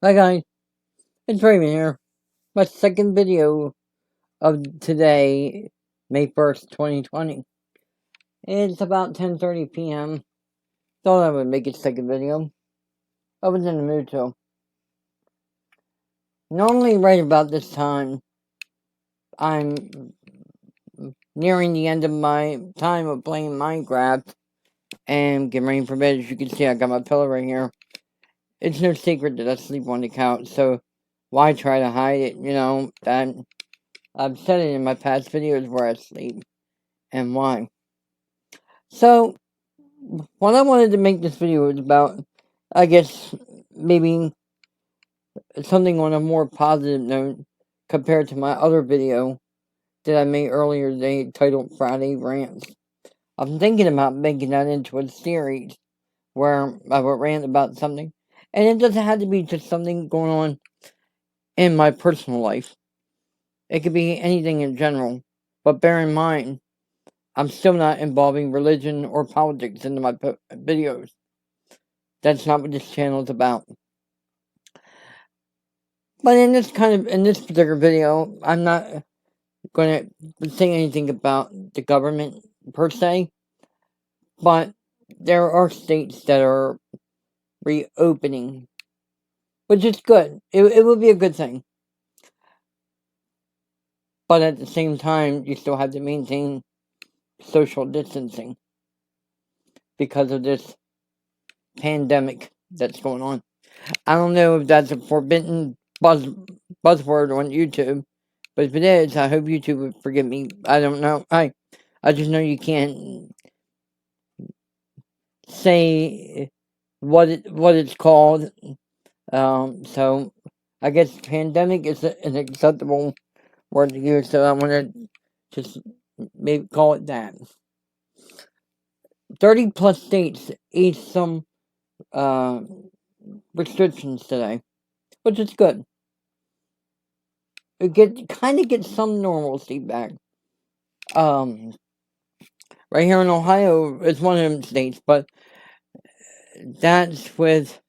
Hi guys, it's Raymond here. My second video of today, May 1st, 2020. It's about 10:30 p.m. Thought I would make a second video. I was in the mood to. Normally right about this time, I'm nearing the end of my time of playing Minecraft and getting ready for bed. As you can see, I got my pillow right here. It's no secret that I sleep on the couch, so why try to hide it, that I've said it in my past videos where I sleep and why. So, what I wanted to make this video was about, I guess, maybe something on a more positive note compared to my other video that I made earlier today titled Friday Rants. I'm thinking about making that into a series where I would rant about something. And it doesn't have to be just something going on in my personal life. It could be anything in general. But bear in mind, I'm still not involving religion or politics into my videos. That's not what this channel is about. But in this particular video, I'm not going to say anything about the government per se, but there are states that are reopening, which is good. It would be a good thing. But at the same time, you still have to maintain social distancing because of this pandemic that's going on. I don't know if that's a forbidden buzzword on YouTube, but if it is, I hope YouTube would forgive me. I don't know. I just know you can't say what it's called. So I guess pandemic is an acceptable word to use. So I want to just maybe call it that. 30 plus states eased some uh, restrictions today, which is good. It kind of gets some normalcy back. Right here in Ohio, it's one of them states, but that's with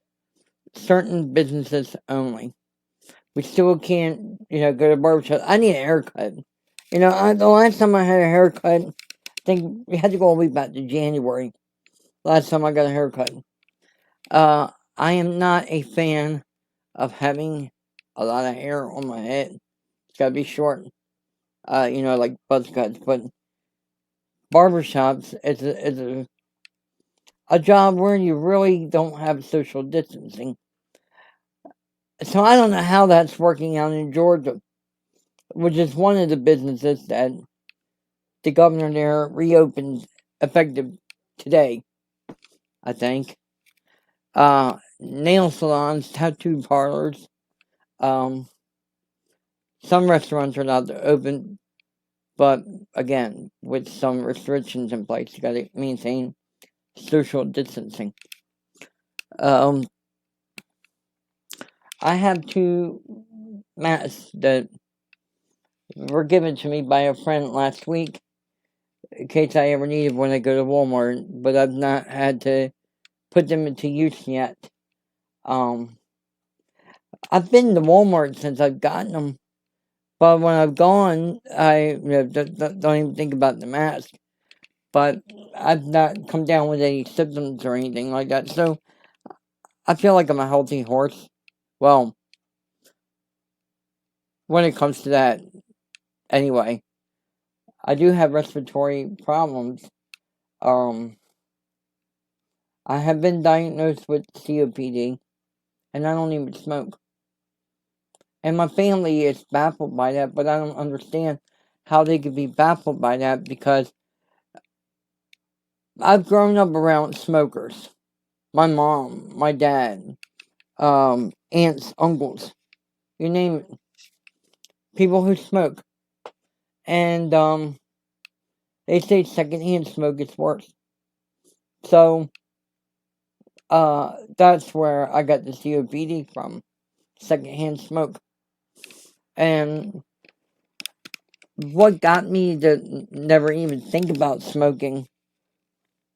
certain businesses only. We still can't, go to a barbershop. I need a haircut. The last time I had a haircut, I think we had to go all the way back to January. Last time I got a haircut. I am not a fan of having a lot of hair on my head. It's gotta be short. Like buzz cuts. But barbershops is a job where you really don't have social distancing. So I don't know how that's working out in Georgia, which is one of the businesses that the governor there reopened effective today, I think. Nail salons, tattoo parlors, some restaurants are allowed to open, but again, with some restrictions in place, you gotta maintain social distancing. I have two masks that were given to me by a friend last week in case I ever needed when I go to Walmart, but I've not had to put them into use yet. I've been to Walmart since I've gotten them, but when I've gone, I don't even think about the mask. But I've not come down with any symptoms or anything like that, so I feel like I'm a healthy horse. Well, when it comes to that, anyway. I do have respiratory problems. Um, I have been diagnosed with COPD, and I don't even smoke. And my family is baffled by that, but I don't understand how they could be baffled by that because I've grown up around smokers. My mom, my dad, aunts, uncles, you name it. People who smoke. And they say secondhand smoke is worse. So that's where I got the COPD from. Secondhand smoke. And what got me to never even think about smoking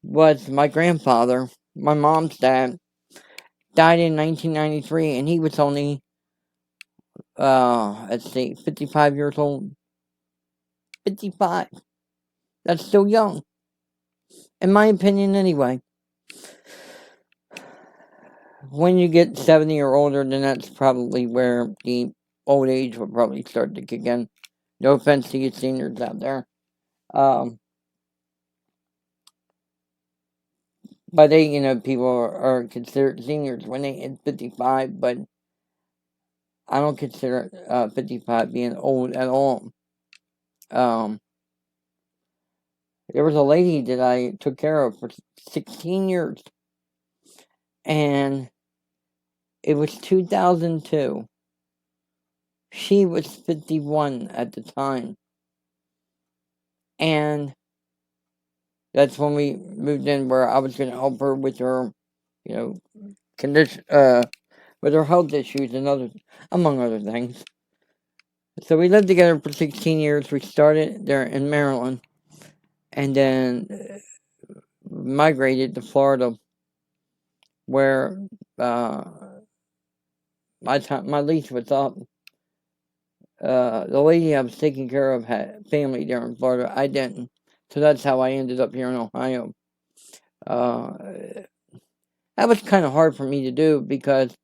was my grandfather, my mom's dad. died in 1993, and he was only, let's see, 55 years old. 55. That's still young. In my opinion, anyway. When you get 70 or older, then that's probably where the old age will probably start to kick in. No offense to you seniors out there. But people are considered seniors when they hit 55, but I don't consider 55 being old at all. There was a lady that I took care of for 16 years, and it was 2002. She was 51 at the time, and that's when we moved in, where I was going to help her with her, condition, with her health issues and among other things. So we lived together for 16 years. We started there in Maryland, and then migrated to Florida, where my lease was up. The lady I was taking care of had family there in Florida. I didn't, so that's how I ended up here in Ohio. That was kind of hard for me to do, because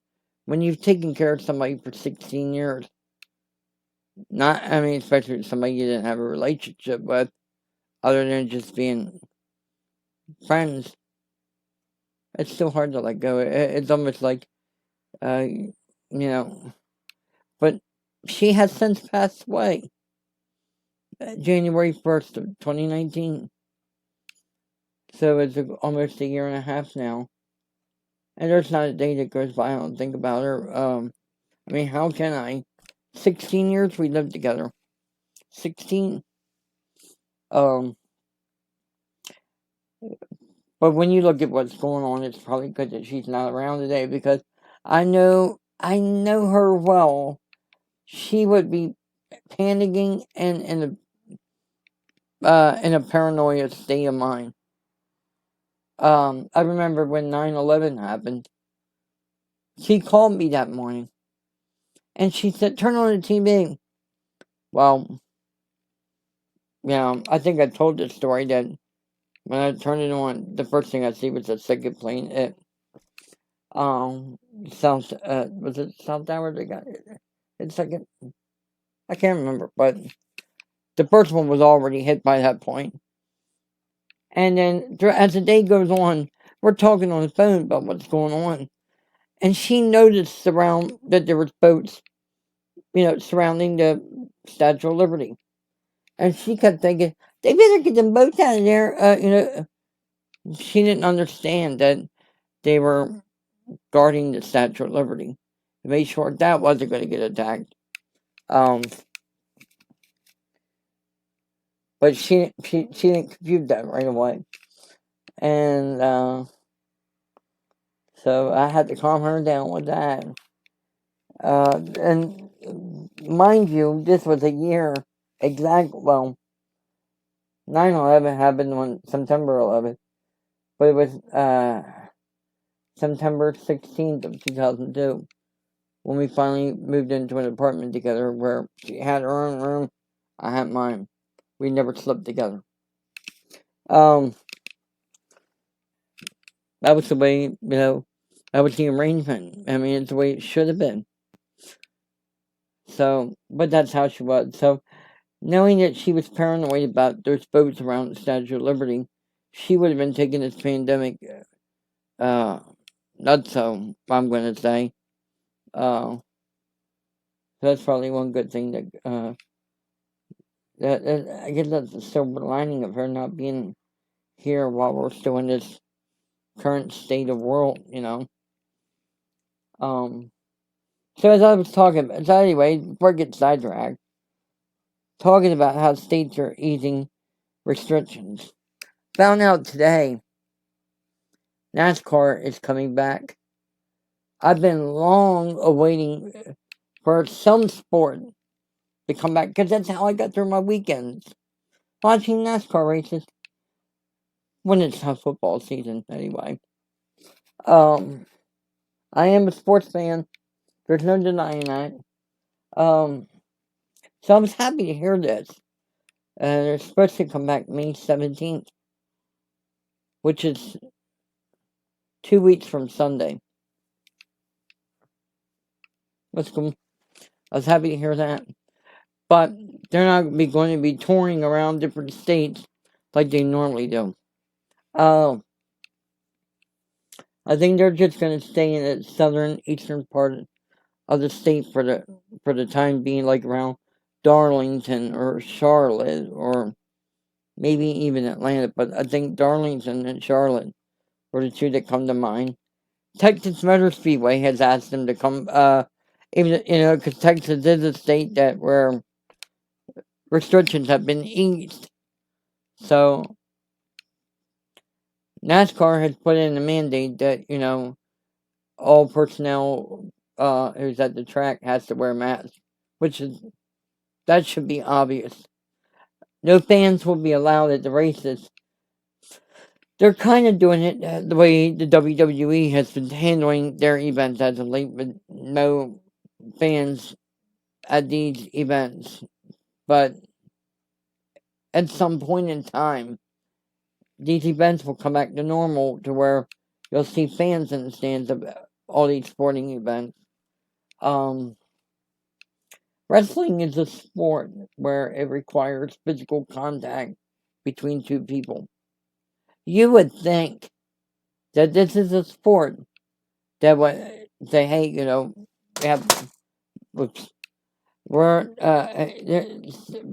when you've taken care of somebody for 16 years, especially somebody you didn't have a relationship with, other than just being friends, it's still hard to let go. It's almost like, you know, but she has since passed away, January 1st of 2019. So it's almost a year and a half now. And there's not a day that goes by I don't think about her. How can I? 16 years we lived together. 16. But when you look at what's going on, it's probably good that she's not around today, because I know her well. She would be panicking and in a paranoia state of mind. I remember when 9/11 happened. She called me that morning, and she said, "Turn on the TV." Well, I think I told this story that when I turned it on, the first thing I see was a second plane. South, was it South Tower they got it second? I can't remember, but the first one was already hit by that point. And then as the day goes on, we're talking on the phone about what's going on. And she noticed that there was boats, surrounding the Statue of Liberty. And she kept thinking, they better get them boats out of there. She didn't understand that they were guarding the Statue of Liberty to make sure that wasn't going to get attacked. But she didn't compute that right away. And so I had to calm her down with that. And mind you, this was a year well, 9/11 happened on September 11th, but it was September 16th of 2002 when we finally moved into an apartment together, where she had her own room, I had mine. We never slept together. That was the way, that was the arrangement. It's the way it should have been. So, but that's how she was. So, knowing that she was paranoid about those boats around the Statue of Liberty, she would have been taking this pandemic, not so, I'm going to say. So that's probably one good thing that I guess that's the silver lining of her not being here while we're still in this current state of world, So anyway, before I get sidetracked, talking about how states are easing restrictions. Found out today, NASCAR is coming back. I've been long awaiting for some sport to come back, because that's how I got through my weekends, watching NASCAR races when it's not football season, anyway. I am a sports fan. There's no denying that. So I was happy to hear this. They're supposed to come back May 17th, which is 2 weeks from Sunday. That's cool. I was happy to hear that. But they're not going to be touring around different states like they normally do. I think they're just going to stay in the southern eastern part of the state for the time being, like around Darlington or Charlotte or maybe even Atlanta. But I think Darlington and Charlotte were the two that come to mind. Texas Motor Speedway has asked them to come. Even because Texas is a state that where restrictions have been eased. So NASCAR has put in a mandate that all personnel who's at the track has to wear masks, that should be obvious. No fans will be allowed at the races. They're kind of doing it the way the WWE has been handling their events as of late, with no fans at these events. But at some point in time, these events will come back to normal to where you'll see fans in the stands of all these sporting events. Wrestling is a sport where it requires physical contact between two people. You would think that this is a sport that would say, hey, we have, we're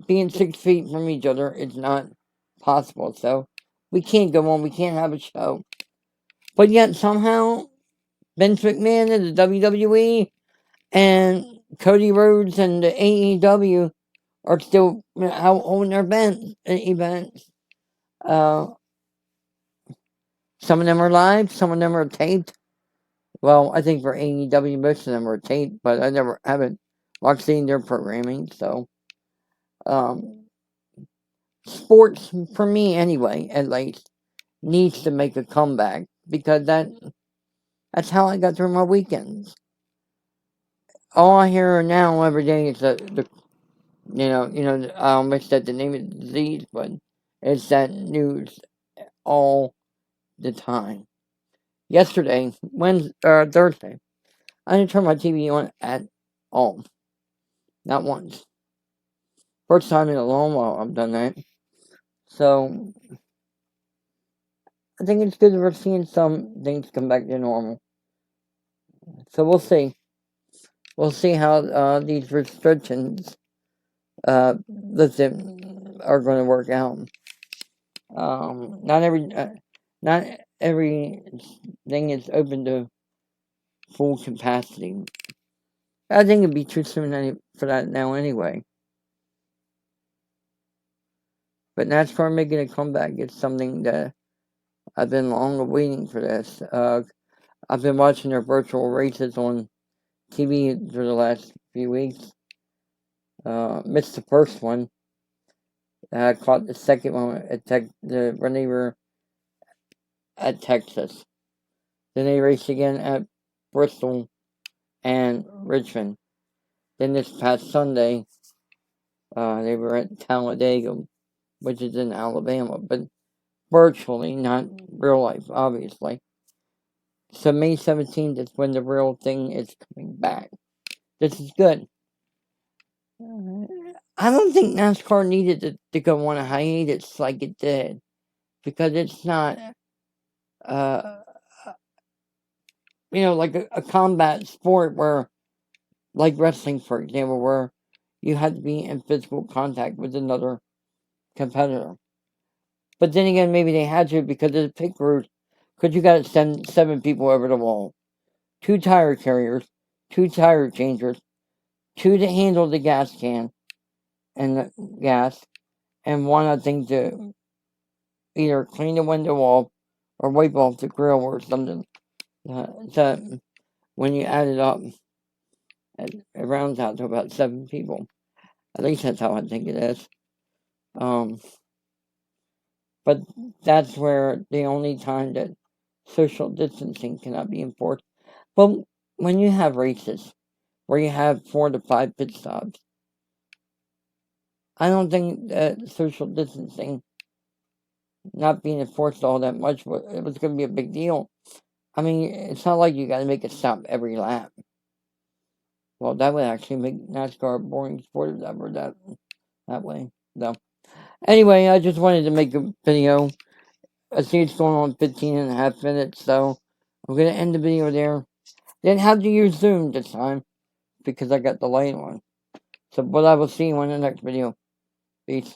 being 6 feet from each other is not possible. So we can't go on. We can't have a show. But yet somehow Vince McMahon and the WWE and Cody Rhodes and the AEW are still out holding their events. Some of them are live, some of them are taped. Well, I think for AEW, most of them are taped, but I haven't watched any of their programming. So, sports, for me anyway, at least, needs to make a comeback because that's how I got through my weekends. All I hear now every day is the I almost said the name of the disease, but it's that news all the time. Yesterday, Thursday, I didn't turn my TV on at all. Not once. First time in a long while I've done that. So, I think it's good that we're seeing some things come back to normal. So, we'll see. We'll see how these restrictions lifted are going to work out. Not everything is open to full capacity. I think it'd be too soon for that now anyway. But NASCAR making a comeback is something that I've been long waiting for this. I've been watching their virtual races on TV for the last few weeks. Missed the first one. Caught the second one when they were at Texas. Then they raced again at Bristol and Richmond. Then this past Sunday, they were at Talladega, which is in Alabama, but virtually, not real life, obviously. So May 17th is when the real thing is coming back. This is good. I don't think NASCAR needed to go on a hiatus like it did, because it's not, like a combat sport where, like wrestling, for example, where you had to be in physical contact with another competitor. But then again, maybe they had to because of the pit crews, because you got to send 7 people over the wall, 2 tire carriers, 2 tire changers, 2 to handle the gas can and the gas, and 1, I think, to either clean the window off or wipe off the grill or something. So when you add it up, it rounds out to about 7 people. At least that's how I think it is. But that's where the only time that social distancing cannot be enforced. Well, when you have races where you have 4 to 5 pit stops, I don't think that social distancing not being enforced all that much, it was going to be a big deal. I mean, it's not like you got to make a stop every lap. Well, that would actually make NASCAR a boring sport if that were that way. So, anyway, I just wanted to make a video. I see it's going on 15 and a half minutes, so I'm going to end the video there. Didn't have to use Zoom this time because I got the light on. So, but I will see you in the next video. Peace.